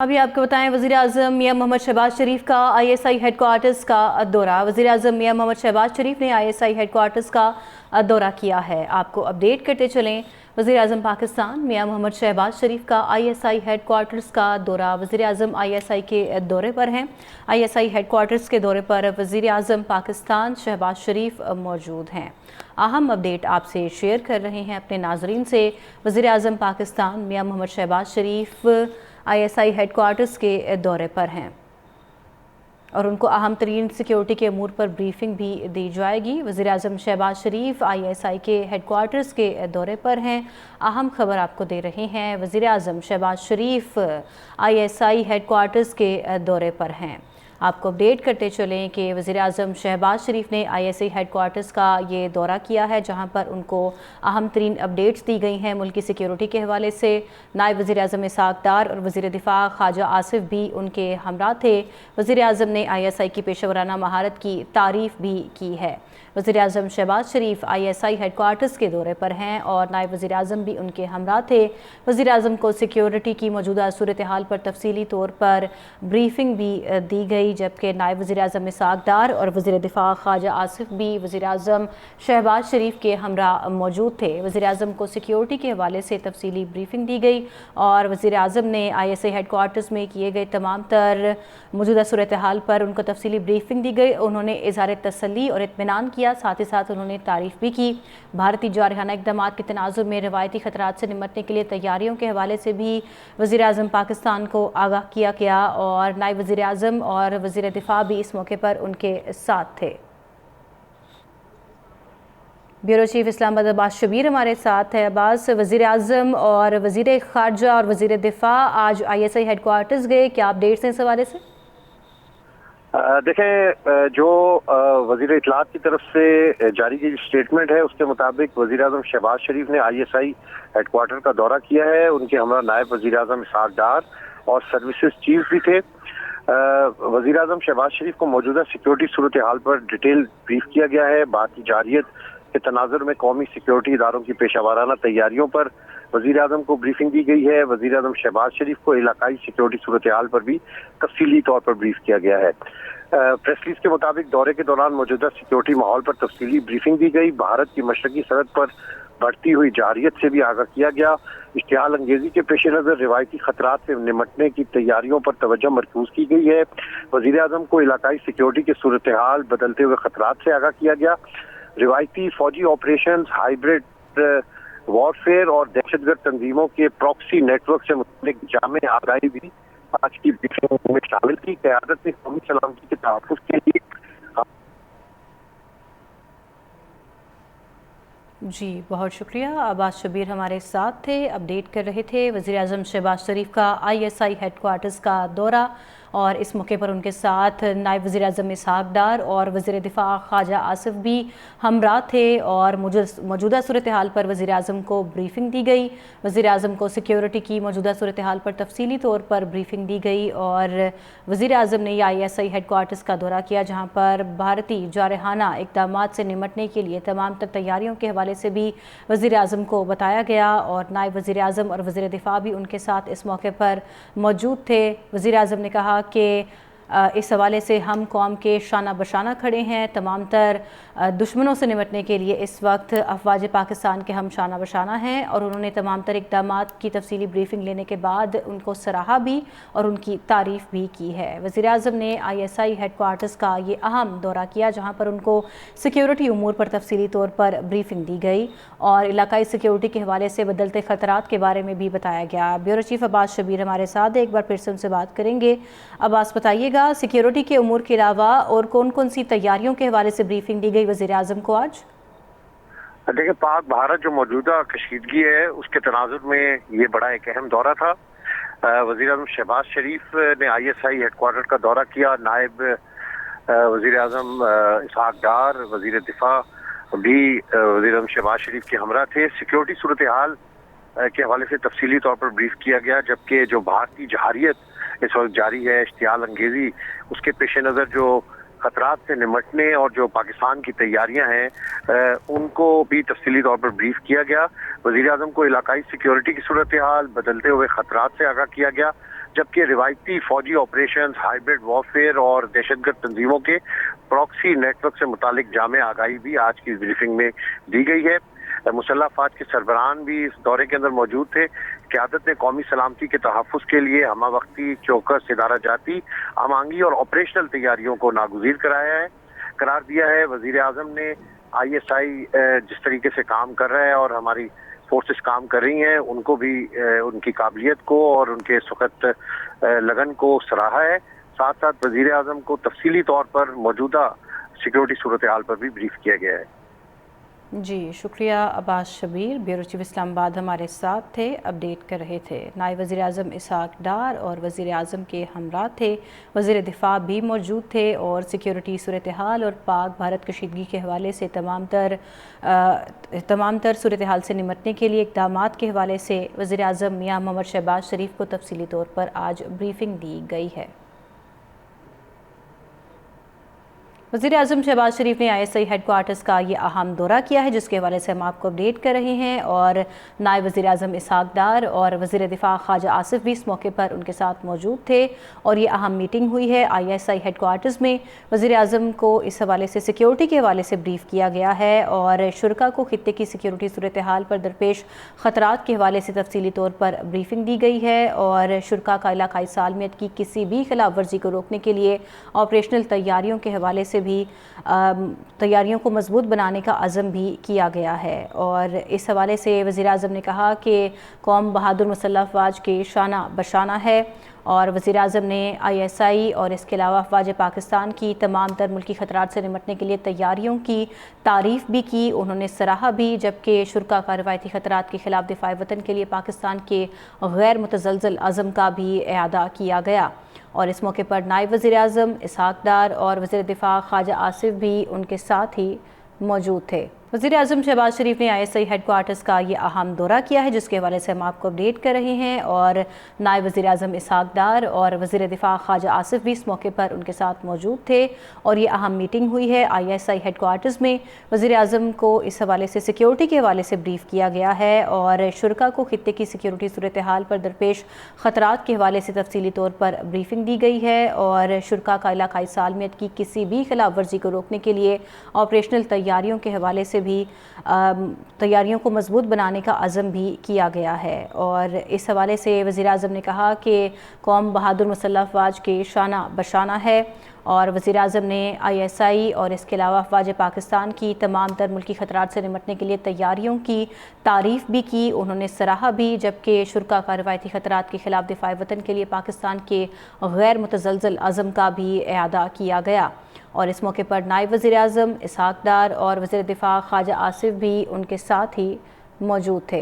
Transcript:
अभी आपको बताएं, वज़ीर आज़म मियां मोहम्मद शहबाज शरीफ का ISI हेडक्वार्टर्स का दौरा। वज़ीर आज़म मियां मोहम्मद शहबाज शरीफ ने ISI हेडक्वार्टर्स का दौरा किया है। आपको अपडेट करते चलें, वज़ीर आज़म पाकिस्तान मियां मोहम्मद शहबाज शरीफ का ISI हेडक्वार्टर्स का दौरा। वज़ीर आज़म ISI के दौरे पर हैं। ISI हेडक्वार्टर्स के दौरे पर वज़ीर आज़म पाकिस्तान शहबाज शरीफ मौजूद हैं। अहम अपडेट आपसे शेयर कर रहे हैं अपने नाजरीन से। वज़ीर आज़म पाकिस्तान मियां मोहम्मद शहबाज शरीफ ISI हेडक्वार्टर्स के दौरे पर हैं और उनको अहम तरीन सिक्योरिटी के अमूर पर ब्रीफिंग भी दी जाएगी। वज़ीर आज़म शहबाज शरीफ ISI के हेडक्वार्टर्स के दौरे पर हैं। अहम खबर आपको दे रहे हैं, वज़ीर आज़म शहबाज शरीफ ISI हेडक्वार्टर्स के दौरे पर हैं। आपको अपडेट करते चलें कि वज़ीर आज़म शहबाज शरीफ ने ISI हेडक्वार्टर्स का ये दौरा किया है, जहां पर उनको अहम तरीन अपडेट्स दी गई हैं मुल्की सिक्योरिटी के हवाले से। नायब वज़ीर आज़म इसहाक़ डार और वज़ीर दिफ़ा ख्वाजा आसिफ भी उनके हमरा थे। वज़ीर आज़म ने ISI की पेशेवराना महारत की तारीफ़ भी की है। वज़ीर आज़म शहबाज शरीफ ISI हेडक्वार्टर्स के दौरे पर हैं और नायब वज़ीर आज़म भी उनके हमरा थे। वज़ीर आज़म को सिक्योरिटी की मौजूदा सूरत हाल पर तफसीली तौर पर ब्रीफिंग भी दी गई, जबकि नायब वज़ीर आज़म इसहाक़ डार और वज़ीर दिफ़ा ख्वाजा आसिफ भी वज़ीर आज़म शहबाज शरीफ के हमरा मौजूद थे। वज़ीर आज़म को सिक्योरिटी के हवाले से तफसीली ब्रीफिंग दी गई और वज़ीर आज़म ने ISI हेडक्वार्टर्स में किए गए तमाम तर मौजूदा सूरत हाल पर उनको तफसीली ब्रीफिंग दी गई। उन्होंने इज़हार तसल्ली और इत्मीनान किया, साथ ही साथ उन्होंने तारीफ़ भी की। भारतीय जारहाना इक़दामात के तनाज़ुर में रवायती ख़तरात से निमटने के लिए तैयारियों के हवाले से भी वज़ीर आज़म पाकिस्तान को आगाह किया गया और नायब वज़ीर आज़म और वज़ीर दिफ़ा भी इस मौके पर उनके साथ थे। ब्यूरो चीफ इस्लामाबाद अब्बास शबीर हमारे साथ है। अब्बास, वज़ीर आज़म और वज़ीर ख़ारजा और वज़ीर दिफ़ा आज ISI हेडक्वार्टर्स गए, क्या अपडेट्स हैं इस हवाले से? देखें, जो वज़ीर इत्तलात की तरफ से जारी की स्टेटमेंट है उसके मुताबिक वज़ीर आज़म शहबाज शरीफ ने ISI हेडक्वार्टर का दौरा किया है। उनके हमरा नायब वज़ीर आज़म इसहाक़ डार और सर्विसेज चीफ भी थे। वज़ीर आज़म शहबाज शरीफ को मौजूदा सिक्योरिटी सूरत हाल पर डिटेल ब्रीफ किया गया है। भारतीय जारियत के तनाज़ुर में कौमी सिक्योरिटी इदारों की पेशावराना तैयारियों पर वज़ीर आज़म को ब्रीफिंग दी गई है। वज़ीर आज़म शहबाज शरीफ को इलाकाई सिक्योरिटी सूरत हाल पर भी तफसीली तौर पर ब्रीफ किया गया है। प्रेस रिलीज के मुताबिक दौरे के दौरान मौजूदा सिक्योरिटी माहौल पर तफसीली ब्रीफिंग दी गई। भारत की मशरकी सरहद पर बढ़ती हुई जारियत से भी आगाह किया गया। इश्तिहाल अंगेजी के पेश नज़र रिवायती खतरात से निमटने की तैयारियों पर तवज्जो मरकूज की गई है। वज़ीर आज़म को इलाकाई सिक्योरिटी के सूरत हाल, बदलते हुए खतरात से आगाह किया गया। रिवायती फौजी ऑपरेशन, हाइब्रिड वॉरफेयर और दहशतगर्द तंजीमों के प्रॉक्सी नेटवर्क से मुतल्लिक जामे आगाही भी आज की ब्रीफिंग में शामिल थी। क़यादत ने कौमी सलामती के तहफ़्फ़ुज़ के लिए जी, बहुत शुक्रिया। अब्बास शबीर हमारे साथ थे, अपडेट कर रहे थे। वज़ीर आज़म शहबाज शरीफ का ISI हेडक्वार्टर्स का दौरा और इस मौके पर उनके साथ नायब वज़ीर आज़म इसहाक़ डार और वज़ीर दिफ़ा ख्वाजा आसिफ भी हमरा थे और मौजूदा सूरत हाल पर वज़ीर आज़म को ब्रीफिंग दी गई। वज़ीर आज़म को सिक्योरिटी की मौजूदा सूरत हाल पर तफसीली तौर पर ब्रीफिंग दी गई और वज़ीर आज़म ने ISI हेडक्वार्टर्स का दौरा किया, जहाँ पर भारतीय जारहाना इक़दामात से निमटने के लिए तमाम तर तैयारियों के हवाले से भी वज़ीर आज़म को बताया गया और नायब वज़ीर आज़म और वज़ीर दिफ़ा भी उनके साथ इस मौके पर मौजूद थे। वज़ीर आज़म ने कहा कि इस हवाले से हम कौम के शाना बशाना खड़े हैं। तमाम तर दुश्मनों से निमटने के लिए इस वक्त अफवाज पाकिस्तान के हम शाना बशाना हैं और उन्होंने तमाम तर इक़दामात की तफसीली ब्रीफिंग लेने के बाद उनको सराहा भी और उनकी तारीफ़ भी की है। वज़ीर आज़म ने ISI हेडक्वार्टर्स का ये अहम दौरा किया, जहाँ पर उनको सिक्योरिटी उमूर पर तफसीली तौर पर ब्रीफिंग दी गई और इलाकाई सिक्योरिटी के हवाले से बदलते ख़तरात के बारे में भी बताया गया। ब्यूरो चीफ अब्बास शबीर हमारे साथ, एक बार फिर से उनसे बात करेंगे। अब्बास, बताइएगा सिक्योरिटी के उमूर के अलावा और कौन कौन सी तैयारियों के हवाले से ब्रीफिंग दी गई वज़ीर आज़म को आज? देखिए, पाक भारत जो मौजूदा कशीदगी है उसके तनाजुर में ये बड़ा एक अहम दौरा था। वज़ीर आज़म शहबाज शरीफ ने ISI हेडक्वार्टर का दौरा किया। नायब वज़ीर आज़म इसहाक़ डार, वज़ीर दिफ़ा भी वज़ीर आज़म शहबाज शरीफ के हमरा थे। सिक्योरिटी सूरत हाल के हवाले से तफसीली तौर पर ब्रीफ किया गया, जबकि जो भारतीय जहारियत इस वक्त जारी है, इश्तिहाल अंगेजी, उसके पेश नज़र जो खतरात से निमटने और जो पाकिस्तान की तैयारियां हैं उनको भी तफसीली तौर पर ब्रीफ किया गया। वज़ीर आज़म को इलाकाई सिक्योरिटी की सूरत हाल, बदलते हुए खतरात से आगाह किया गया, जबकि रिवायती फौजी ऑपरेशन, हाइब्रिड वॉरफेयर और दहशतगर्द तंजीमों के प्रॉक्सी नेटवर्क से मुतालिक जामे आगाही भी आज की ब्रीफिंग में दी गई है। मुसल्लह अफवाज के सरबराहान भी इस दौरे के अंदर मौजूद थे। क़यादत ने कौमी सलामती के तहफ़्फ़ुज़ के लिए हमा वक्ती, चौकस, इदारा जाती, आमांगी और ऑपरेशनल तैयारियों को नागुज़ीर करार दिया है। वज़ीर आज़म ने ISI जिस तरीके से काम कर रहा है और हमारी फोर्सेस काम कर रही हैं, उनको भी उनकी काबिलियत को और उनके सख्त लगन को सराहा है। साथ साथ वज़ीर आज़म को तफसीली तौर पर मौजूदा सिक्योरिटी सूरत हाल पर भी ब्रीफ किया गया है। जी शुक्रिया। अब्बास शबीर ब्यूरो चीफ इस्लामाबाद हमारे साथ थे, अपडेट कर रहे थे। नायब वज़ीर आज़म इसहाक डार और वज़ीर आज़म के हमरा थे, वज़ीर दिफा भी मौजूद थे और सिक्योरिटी सूरत हाल और पाक भारत कशीदगी के हवाले से तमाम तर सूरत हाल से निमटने के लिए इक़दामात के हवाले से वज़ीर आज़म मियां मोहम्मद शहबाज शरीफ को तफसीली तौर पर आज ब्रीफिंग दी गई है। वज़ीर आज़म शहबाज शरीफ ने ISI हेडक्वार्टर्स का ये अहम दौरा किया है, जिसके हवाले से हम आपको अपडेट कर रहे हैं। और नायब वज़ीर आज़म इसहाक डार और वज़ीर दिफा ख्वाजा आसिफ भी इस मौके पर उनके साथ मौजूद थे और ये अहम मीटिंग हुई है। ISI हेडक्वार्टर्स में वज़ीर आज़म को इस हवाले से सिक्योरिटी के हवाले से ब्रीफ किया गया है और शुरका को खित्ते की सिक्योरिटी सूरत हाल पर दरपेश ख़तरात के हवाले से तफसीली तौर पर ब्रीफिंग दी गई है और शुरका का इलाकाई सालमियत की किसी भी खिलाफ वर्जी को रोकने के लिए ऑपरेशनल तैयारियों के हवाले से भी तैयारियों को मजबूत बनाने का अज़म भी किया गया है। और इस हवाले से वज़ीर आज़म ने कहा कि कौम बहादुर मुसल्लह अफवाज के शाना बशाना है और वज़ीर आज़म ने ISI और इसके अलावा अफवाज पाकिस्तान की तमाम तर मुल्की ख़तरात से निमटने के लिए तैयारियों की तारीफ़ भी की, उन्होंने सराहा भी। जबकि शुरका का रवायती ख़तरात के ख़िलाफ़ दिफ़ाए वतन के लिए पाकिस्तान के गैर मुतज़लज़ल अज़म का भी इआदा किया गया। और इस मौके पर नायब वज़ीर आज़म इसहाक डार और वज़ीर दिफा ख्वाजा आसिफ भी उनके साथ ही मौजूद थे। वज़ीर आज़म शहबाज शरीफ ने ISI हेडक्वार्टर्स का ये अहम दौरा किया है, जिसके हवाले से हम आपको अपडेट कर रहे हैं। और नायब वज़ीर आज़म इसहाक डार और वज़ीर दिफा ख्वाजा आसिफ भी इस मौके पर उनके साथ मौजूद थे और ये अहम मीटिंग हुई है। ISI हेडक्वार्टर्स में वज़ीर आज़म को इस हवाले से सिक्योरिटी के हवाले से ब्रीफ किया गया है और शुरका को खित्ते की सिक्योरिटी सूरत हाल पर दरपेश ख़तरात के हवाले से तफसीली तौर पर ब्रीफिंग दी गई है और शुरका का इलाकाई सालमियत की किसी भी खिलाफ वर्जी को रोकने के लिए ऑपरेशनल तैयारियों के हवाले से भी तैयारियों को मजबूत बनाने का अज़म भी किया गया है। और इस हवाले से वज़ीर आज़म ने कहा कि कौम बहादुर मुसल्लह अफवाज के शाना बशाना है और वज़ीर आज़म ने ISI और इसके अलावा अफवाज पाकिस्तान की तमाम तर मुल्की ख़तरात से निमटने के लिए तैयारियों की तारीफ़ भी की, उन्होंने सराहा भी। जबकि शुरका का रवायती ख़तरात के ख़िलाफ़ दिफ़ाए वतन के लिए पाकिस्तान के गैर मुतज़लज़ल अज़म का भी इआदा किया गया। और इस मौके पर नायब वज़ीर आज़म इसहाक डार और वज़ीर दिफा ख्वाजा आसिफ भी उनके साथ ही मौजूद थे।